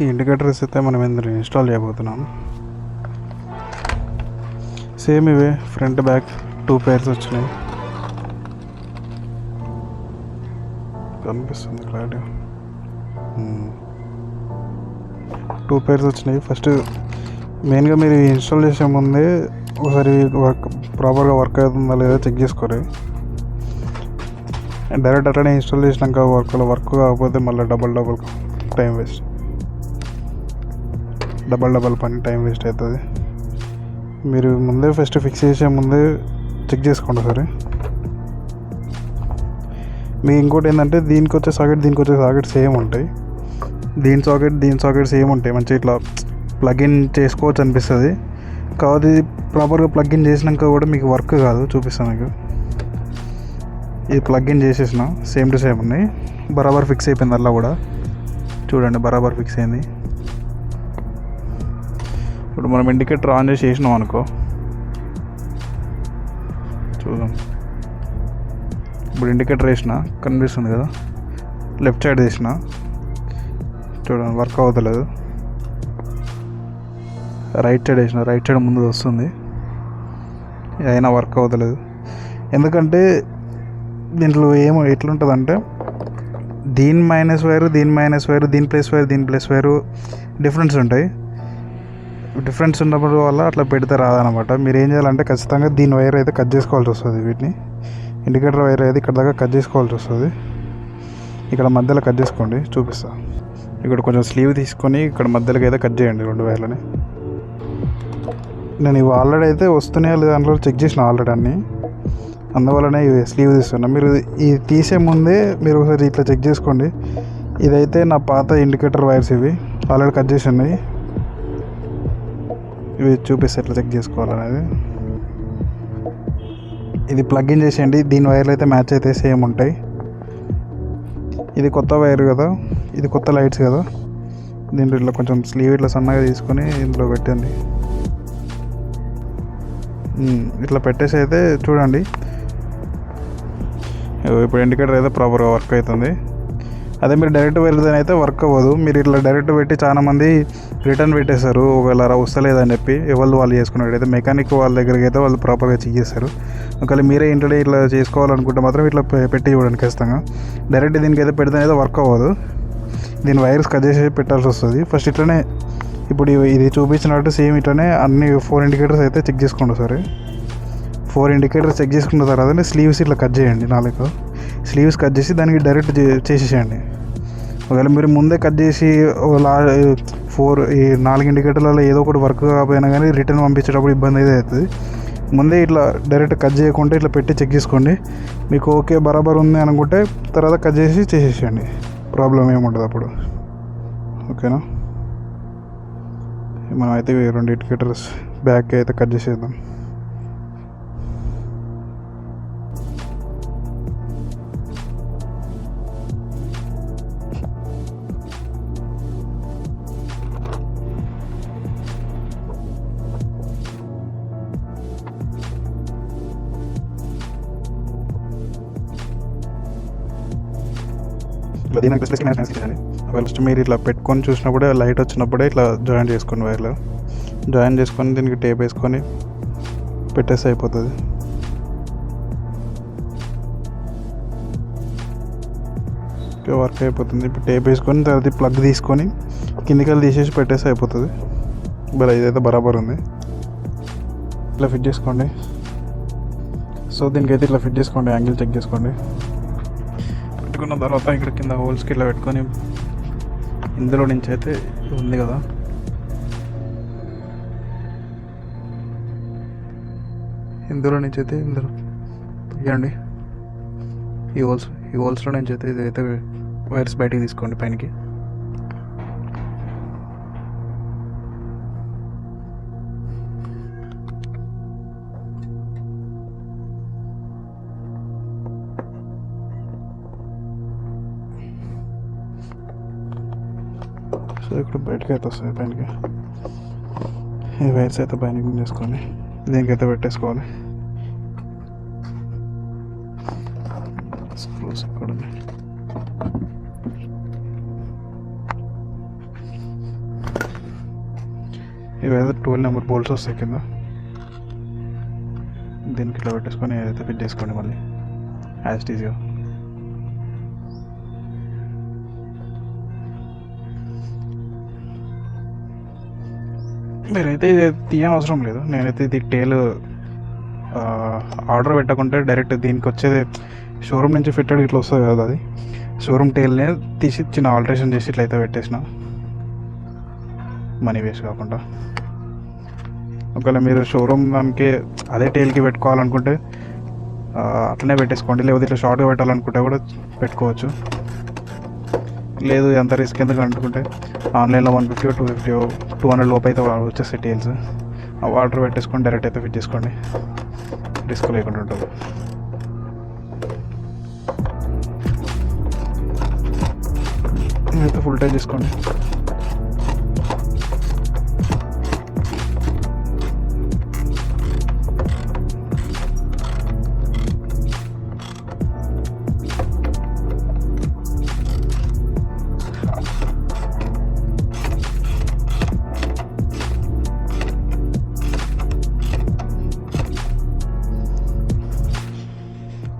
ఈ ఇండికేటర్స్ అయితే మనం ఇందులో ఇన్స్టాల్ చేయబోతున్నాం. సేమ్ ఇవే ఫ్రంట్ బ్యాక్ 2 pairs వచ్చినాయి. కనిపిస్తుంది క్లారిటీ. 2 pairs వచ్చినాయి. ఫస్ట్ మెయిన్గా మీరు ఇన్స్టాల్ చేసే ముందే ఒకసారి ప్రాపర్గా వర్క్ అవుతుందా లేదా చెక్ చేసుకోరు. డైరెక్ట్ అట్లనే ఇన్స్టాల్ చేసినాక వర్క్ కాకపోతే మళ్ళీ డబల్ టైం వేస్ట్, డబల్ పని టైం వేస్ట్ అవుతుంది. మీరు ముందే ఫస్ట్ ఫిక్స్ చేసే ముందే చెక్ చేసుకోండి సరే. మీకు ఇంకోటి ఏంటంటే దీనికి వచ్చే సాకెట్ సేమ్ ఉంటాయి. దీని సాకెట్ సేమ్ ఉంటాయి. మంచిగా ఇట్లా ప్లగిన్ చేసుకోవచ్చు అనిపిస్తుంది. కాదు ప్రాపర్గా ప్లగిన్ చేసినాక కూడా మీకు వర్క్ కాదు. చూపిస్తాను మీకు. ఇది ప్లగిన్ చేసేసిన సేమ్ టు సేమ్ ఉన్నాయి. బరాబర్ ఫిక్స్ అయిపోయింది. అలా కూడా చూడండి బరాబర్ ఫిక్స్ అయింది. ఇప్పుడు మనం ఇండికేటర్ ఆన్ చేసి వేసినాం అనుకో, చూద్దాం. ఇప్పుడు ఇండికేటర్ వేసిన కనిపిస్తుంది కదా, లెఫ్ట్ సైడ్ వేసిన చూడండి వర్క్ అవ్వట్లేదు. రైట్ సైడ్ ముందు వస్తుంది, అయినా వర్క్ అవ్వట్లేదు. ఎందుకంటే దీంట్లో ఎట్లుంటుందంటే దీని మైనస్ వైరు దీని ప్లస్ వైరు డిఫరెన్స్ ఉంటాయి. డిఫరెన్స్ ఉన్నప్పుడు వల్ల అట్లా పెడితే రాదనమాట. మీరు ఏం చేయాలంటే ఖచ్చితంగా దీని వైర్ అయితే కట్ చేసుకోవాల్సి వస్తుంది. వీటిని ఇండికేటర్ వైర్ అయితే ఇక్కడ దాకా కట్ చేసుకోవాల్సి వస్తుంది. ఇక్కడ మధ్యలో కట్ చేసుకోండి, చూపిస్తా. ఇక్కడ కొంచెం స్లీవ్ తీసుకొని ఇక్కడ మధ్యలోకి అయితే కట్ చేయండి 2 వైర్లని. నేను ఇవి ఆల్రెడీ అయితే వస్తున్నాయో లేదా దాంట్లో చెక్ చేసిన ఆల్రెడీ అన్నీ, అందువల్లనే ఇవి స్లీవ్ తీస్తున్నా. మీరు ఇది తీసే ముందే మీరు ఒకసారి ఇట్లా చెక్ చేసుకోండి. ఇదైతే నా పాత ఇండికేటర్ వైర్స్, ఇవి ఆల్రెడీ కట్ చేసి ఉన్నాయి. ఇవి చూపిస్తే ఎట్లా చెక్ చేసుకోవాలనేది. ఇది ప్లగ్ ఇన్ చేసేయండి. దీని వైర్లు అయితే మ్యాచ్ అయితే సేమ్ ఉంటాయి. ఇది కొత్త వైర్ కదా, ఇది కొత్త లైట్స్ కదా. దీంట్లో ఇట్లా కొంచెం స్లీవ్ ఇట్లా సన్నగా తీసుకొని ఇందులో పెట్టండి. ఇట్లా పెట్టేసి అయితే చూడండి. ఇప్పుడు ఇండికేటర్ అయితే ప్రాపర్గా వర్క్ అవుతుంది. అదే మీరు డైరెక్ట్ పెడితే అయితే వర్క్ అవ్వదు. మీరు ఇట్లా డైరెక్ట్ పెట్టి చాలామంది రిటర్న్ పెట్టేస్తారు ఒకవేళ వస్తలేదని చెప్పి. వాళ్ళు చేసుకున్నట్టయితే మెకానిక్ వాళ్ళ దగ్గరికి అయితే వాళ్ళు ప్రాపర్గా చెక్ చేస్తారు. ఒకవేళ మీరే ఇంట్లో ఇట్లా చేసుకోవాలనుకుంటే మాత్రం ఇట్లా పెట్టి చూడండి ఖచ్చితంగా. డైరెక్ట్ దీనికి అయితే పెడితే అయితే వర్క్ అవ్వదు. దీని వైర్స్ కట్ చేసి పెట్టాల్సి వస్తుంది. ఫస్ట్ ఇట్లనే ఇప్పుడు ఇది చూపించినట్టు సేమ్ ఇట్లనే అన్ని 4 ఇండికేటర్స్ అయితే చెక్ చేసుకోండి సరే. 4 ఇండికేటర్స్ చెక్ చేసుకున్న తర్వాత స్లీవ్స్ ఇట్లా కట్ చేయండి. 4 స్లీవ్స్ కట్ చేసి దానికి డైరెక్ట్ చేసేసేయండి. ఒకవేళ మీరు ముందే కట్ చేసి 4 ఇండికేటర్లలో ఏదో ఒకటి వర్క్ కాకపోయినా కానీ రిటర్న్ పంపించేటప్పుడు ఇబ్బంది అయితే అవుతుంది. ముందే ఇట్లా డైరెక్ట్ కట్ చేయకుండా ఇట్లా పెట్టి చెక్ చేసుకోండి. మీకు ఓకే బరాబర్ ఉంది అనుకుంటే తర్వాత కట్ చేసి చేసేసేయండి. ప్రాబ్లం ఏముంటుంది అప్పుడు. ఓకేనా. మనం అయితే 2 ఇండికేటర్స్ బ్యాక్ అయితే కట్ చేసేద్దాం. దీనికి ప్లస్ మైనస్ చేయాలి. ఫస్ట్ మీరు ఇట్లా పెట్టుకొని చూసినప్పుడే లైట్ వచ్చినప్పుడే ఇట్లా జాయిన్ చేసుకోండి. వైర్లో జాయిన్ చేసుకొని దీనికి టేప్ వేసుకొని పెట్టేస్తే అయిపోతుంది. వర్క్ అయిపోతుంది. ఇప్పుడు టేప్ వేసుకొని తర్వాత ప్లగ్ తీసుకొని కిందికి తీసేసి పెట్టేస్తే అయిపోతుంది. ఇదైతే బరాబర్ ఉంది. ఇట్లా ఫిట్ చేసుకోండి. సో దీనికైతే ఇట్లా ఫిట్ చేసుకోండి. యాంగిల్ చెక్ చేసుకోండి. పెట్టుకున్న తర్వాత ఇక్కడ కింద హోల్స్కి ఇట్లా పెట్టుకొని ఇందులో నుంచి అయితే ఉంది కదా, ఇందులో నుంచి అయితే ఇందులో తీయండి. ఈ హోల్స్లో నుంచి అయితే ఇదైతే వైర్స్ బయటికి తీసుకోండి పైనకి. సో ఇక్కడ బయటకి అయితే వస్తుంది పైనకి. ఈ వైర్స్ అయితే పైన చేసుకొని దీనికైతే పెట్టేసుకోవాలి. స్క్రూస్ ఇక్కడ ఇవైతే 12 నెంబర్ బోల్ట్స్ వస్తాయి కింద. దీనికి ఇట్లా పెట్టేసుకొని ఏదైతే ఫిట్ చేసుకోండి మళ్ళీ యాజ్ ఇట్ ఈజ్గా. మీరైతే ఇది తీయని అవసరం లేదు. నేనైతే ఇది టేల్ ఆర్డర్ పెట్టకుంటే డైరెక్ట్ దీనికి వచ్చేది షోరూమ్ నుంచి ఫిట్టెడ్ ఇట్లా వస్తుంది కదా, అది షోరూమ్ టేల్నే తీసి చిన్న ఆల్టరేషన్ చేసి ఇట్లయితే పెట్టేసిన, మనీ వేస్ట్ కాకుండా. ఒకవేళ మీరు షోరూమ్ దానికి అదే టేల్కి పెట్టుకోవాలనుకుంటే అట్లనే పెట్టేసుకోండి, లేకపోతే ఇట్లా షార్ట్గా పెట్టాలనుకుంటే కూడా పెట్టుకోవచ్చు. లేదు ఎంత రిస్క్ ఎందుకు అనుకుంటే ఆన్లైన్లో 150 250 200 లోపు అయితే వచ్చేస్తాయి టేల్స్. ఆ వాటర్ పెట్టేసుకొని డైరెక్ట్ అయితే ఫిట్ చేసుకోండి, రిస్క్ లేకుండా ఉంటుంది. అయితే ఫుల్ టైం చేసుకోండి.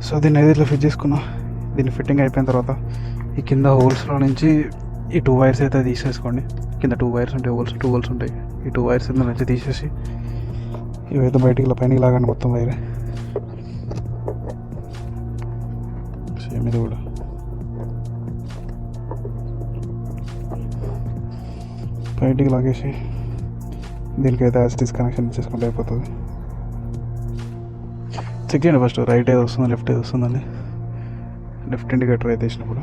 సో దీన్ని అయితే ఇట్లా ఫిట్ చేసుకున్నా. దీన్ని ఫిట్టింగ్ అయిపోయిన తర్వాత ఈ కింద హోల్స్లో నుంచి ఈ 2 వైర్స్ అయితే తీసేసుకోండి. కింద 2 వైర్స్ ఉంటాయి, 2 హోల్స్ ఉంటాయి. ఈ 2 వైర్స్ నుంచి తీసేసి ఇవైతే బయటికి ఇలా పైనకి లాగండి మొత్తం వైర్. సేమ్ ఇది కూడా బయటికి లాగేసి దీనికైతే యాసిటీస్ కనెక్షన్ చేసుకుంటే అయిపోతుంది. చెక్ చేయండి ఫస్ట్ రైట్ ఏది వస్తుందో లెఫ్ట్ ఏది వస్తుందని. లెఫ్ట్ ఇండికేటర్ అయితే వేసినప్పుడు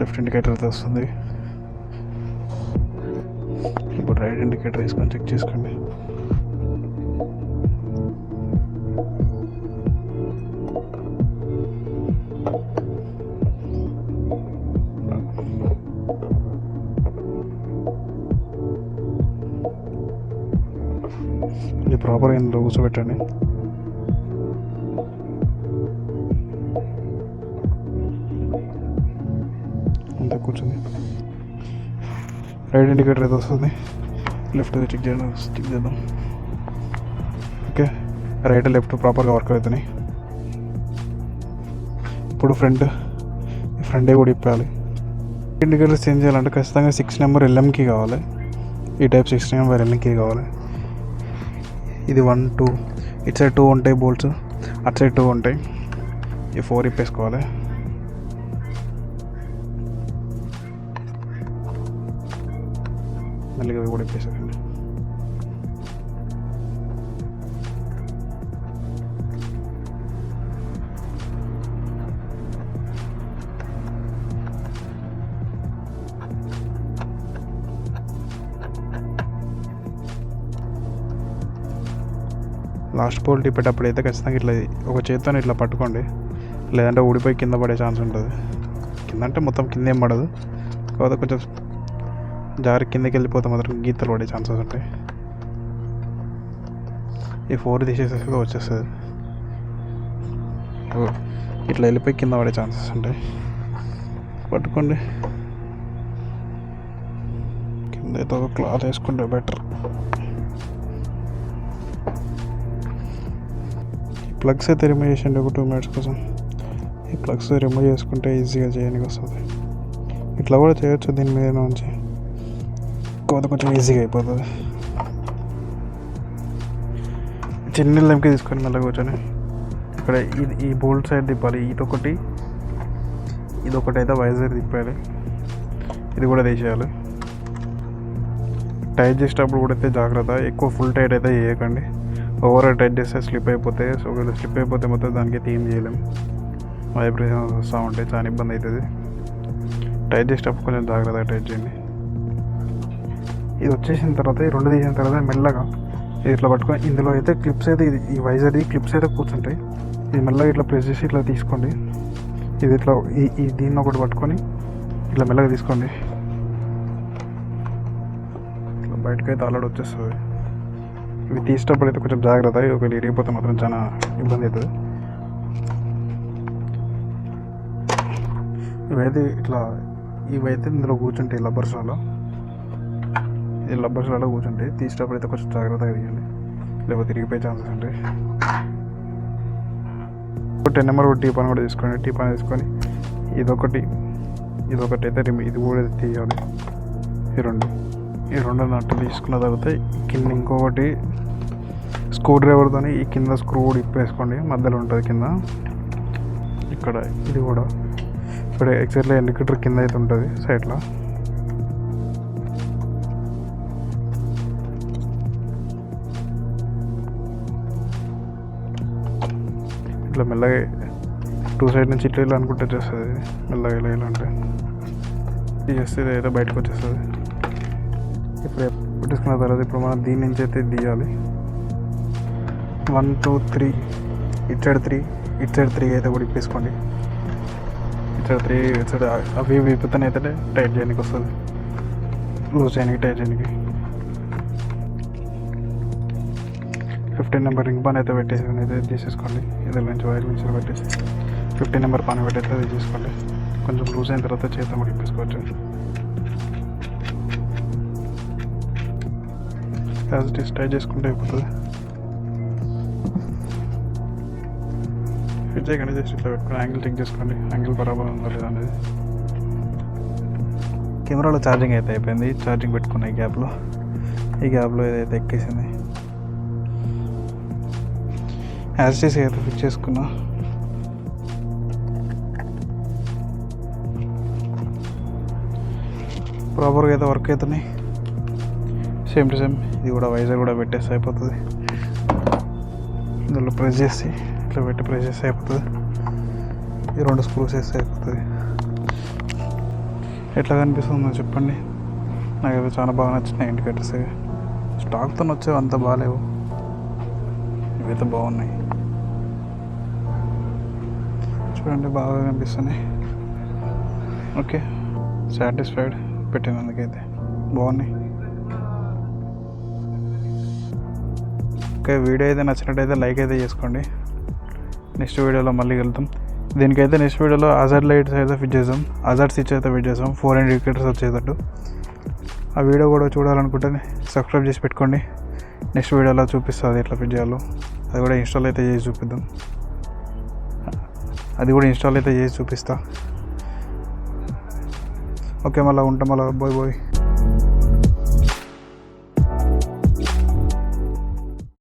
లెఫ్ట్ ఇండికేటర్ అయితే వస్తుంది. ఇప్పుడు రైట్ ఇండికేటర్ వేసుకొని చెక్ చేసుకోండి. ఇది ప్రాపర్గా ఇందులో కూర్చోబెట్టండి. అంతే కూర్చుంది. రైట్ ఇండికేటర్ అయితే వస్తుంది, లెఫ్ట్ చెక్ చేద్దాం. ఓకే, రైట్ లెఫ్ట్ ప్రాపర్గా వర్క్ అవుతున్నాయి. ఇప్పుడు ఫ్రంట్ కూడా ఇప్పాలి. ఇండికేటర్స్ చేంజ్ చేయాలంటే ఖచ్చితంగా 6 నెంబర్ ఎల్ఎంకి కావాలి. ఈ టైప్ 6 నెంబర్ ఎల్ఎంకి కావాలి. ఇది 1 2 ఇటు సైడ్ 2 ఉంటాయి బోల్ట్స్, అటు సైడ్ 2 ఉంటాయి. ఈ 4 ఇప్పేసుకోవాలి. మెల్లిగా కూడా ఇప్పేసేయండి. లాస్ట్ బోల్ట్ ఇప్పేటప్పుడు అయితే ఖచ్చితంగా ఇట్లా ఒక చేతితో ఇట్లా పట్టుకోండి, లేదంటే ఊడిపోయి కింద పడే ఛాన్స్ ఉంటుంది. కింద అంటే మొత్తం కింద ఏం పడదు, కాకపోతే కొంచెం జారి కిందకి వెళ్ళిపోతే మాత్రం గీతలు పడే ఛాన్సెస్ ఉంటాయి. ఈ 4 తీసేసేసి వచ్చేస్తుంది, ఇట్లా వెళ్ళిపోయి కింద పడే ఛాన్సెస్ ఉంటాయి. పట్టుకోండి, కింద అయితే ఒక క్లాత్ వేసుకుంటే బెటర్. ప్లగ్స్ అయితే రిమూవ్ చేసండి ఒక 2 మినిట్స్ కోసం. ఈ ప్లగ్స్ రిమూవ్ చేసుకుంటే ఈజీగా చేయడానికి వస్తుంది. ఇట్లా కూడా చేయొచ్చు దీని మీద నుంచి, కొంచెం ఈజీగా అయిపోతుంది. చిన్న లెంకి తీసుకొని మళ్ళీ కూర్చొని ఇక్కడ ఈ బోల్ట్ సైడ్ తిప్పాలి. ఇదొకటి అయితే వైజర్ తిప్పాలి. ఇది కూడా తీసేయాలి. టైట్ చేసేటప్పుడు కూడా అయితే జాగ్రత్త, ఎక్కువ ఫుల్ టైట్ అయితే చేయకండి. ఓవర్ టైట్ చేస్తే స్లిప్ అయిపోతాయి. సో ఒకవేళ స్లిప్ అయిపోతే మొత్తం దానికి ఏం చేయలేము, వైబ్రేషన్స్ వస్తూ ఉంటాయి, చాలా ఇబ్బంది అవుతుంది. టైట్ చేసేటప్పుడు కొంచెం జాగ్రత్తగా టైట్ చేయండి. ఇది వచ్చేసిన తర్వాత ఈ 2 తీసిన తర్వాత మెల్లగా ఇట్లా పట్టుకొని ఇందులో అయితే క్లిప్స్ అయితే ఈ వైజర్ది క్లిప్స్ అయితే కూర్చుంటాయి. ఇది మెల్లగా ఇట్లా ప్రెస్ చేసి ఇట్లా తీసుకోండి. ఇది ఇట్లా దీన్ని ఒకటి పట్టుకొని ఇట్లా మెల్లగా తీసుకోండి. ఇట్లా బయటకైతే ఆల్రెడీ వచ్చేస్తుంది. ఇవి తీసేటప్పుడు అయితే కొంచెం జాగ్రత్త, ఒకవేళ ఇరిగిపోతే మాత్రం చాలా ఇబ్బంది అవుతుంది. ఇవైతే ఇందులో కూర్చుంటాయి లబ్బర్స్లలో. ఈ లబ్బర్స్లలో కూర్చుంటాయి. తీసేటప్పుడు అయితే కొంచెం జాగ్రత్తగా తీయండి, లేకపోతే తిరిగిపోయే ఛాన్సెస్ ఉంటాయి. 10 నెంబర్ టీ పాన్ కూడా తీసుకోండి. టీ పాన్ తీసుకొని ఇదొకటి అయితే ఇది కూడా తీయాలి. ఈ రెండు నట్లు తీసుకున్న తర్వాత కింద ఇంకొకటి స్క్రూ డ్రైవర్తో ఈ కింద స్క్రూ కూడా ఇప్పేసుకోండి. మధ్యలో ఉంటుంది కింద ఇక్కడ. ఇది కూడా ఇక్కడ ఎగ్జాక్ట్లీ ఇండికేటర్ కింద అయితే ఉంటుంది సైడ్లో. ఇట్లా మెల్లగా 2 సైడ్ నుంచి ఇట్లా అనుకుంటే వచ్చేస్తుంది. మెల్లగా ఇలా అంటే ఇది చేస్తే ఏదో బయటకు వచ్చేస్తుంది. ఇప్పుడు పెట్టేసుకున్న తర్వాత ఇప్పుడు మనం దీని నుంచి అయితే తీయాలి. 1 2 3 ఇటు సైడ్ 3 అయితే కూడా ఇప్పేసుకోండి. ఇటు సైడ్ అవి విప్పుతానే అయితే టైట్ చేయడానికి వస్తుంది. లూజ్ చేయడానికి, టైట్ చేయడానికి. 15 నెంబర్ రింగ్ పాన్ అయితే పెట్టేసి అయితే తీసేసుకోండి. ఇదిలో నుంచి వైర్ నుంచి పెట్టేసి 15 నెంబర్ పాన్ పెట్టేస్తే అది తీసుకోండి. కొంచెం లూజ్ అయిన తర్వాత చేత కూడా ఇప్పేసుకోవచ్చు. యాజ్ ఇట్ ఈస్ టైట్ చేసుకుంటే అయిపోతుంది. ఫిట్ చేయగానే జస్ట్ ఇట్లా పెట్టుకుని యాంగిల్ చెక్ చేసుకోండి, యాంగిల్ బరాబర్ ఉందా లేదా అనేది. కెమెరాలో ఛార్జింగ్ అయితే అయిపోయింది. ఛార్జింగ్ పెట్టుకున్న ఈ గ్యాప్లో ఏదైతే ఎక్కేసింది యాజ్ ఇట్ ఈస్ అయితే ఫిట్ చేసుకున్నా. ప్రాపర్గా అయితే వర్క్ అవుతున్నాయి. సేమ్ టు సేమ్ ఇది కూడా వైజర్ కూడా పెట్టేస్తే అయిపోతుంది. ఇందులో ప్రెస్ చేసి ఇట్లా పెట్టి ప్రెస్ చేస్తే అయిపోతుంది. ఈ 2 స్క్రూస్ వేస్తే అయిపోతుంది. ఎట్లా కనిపిస్తుందో చెప్పండి. నాకైతే చాలా బాగా నచ్చినాయి ఇండికేటర్స్. స్టాక్తో వచ్చేవి అంత బాగాలేవు, ఇవైతే బాగున్నాయి. చూడండి బాగా కనిపిస్తున్నాయి. ఓకే, సాటిస్ఫైడ్ పెట్టినందుకైతే బాగున్నాయి. ఓకే, వీడియో అయితే నచ్చినట్టయితే లైక్ అయితే చేసుకోండి. నెక్స్ట్ వీడియోలో మళ్ళీ వెళ్తాం. దీనికైతే నెక్స్ట్ వీడియోలో హజార్డ్ లైట్స్ అయితే ఫిట్ చేసాం, హజార్డ్ స్విచ్ అయితే ఫిట్ చేసాం, 4 ఇండికేటర్స్ వచ్చేటట్టు. ఆ వీడియో కూడా చూడాలనుకుంటే సబ్స్క్రైబ్ చేసి పెట్టుకోండి. నెక్స్ట్ వీడియోలో చూపిస్తుంది ఎట్లా ఫిట్ చేయాలో. అది కూడా ఇన్స్టాల్ అయితే చేసి చూపిస్తా. ఓకే, మళ్ళీ ఉంటాం. మళ్ళీ బాయ్.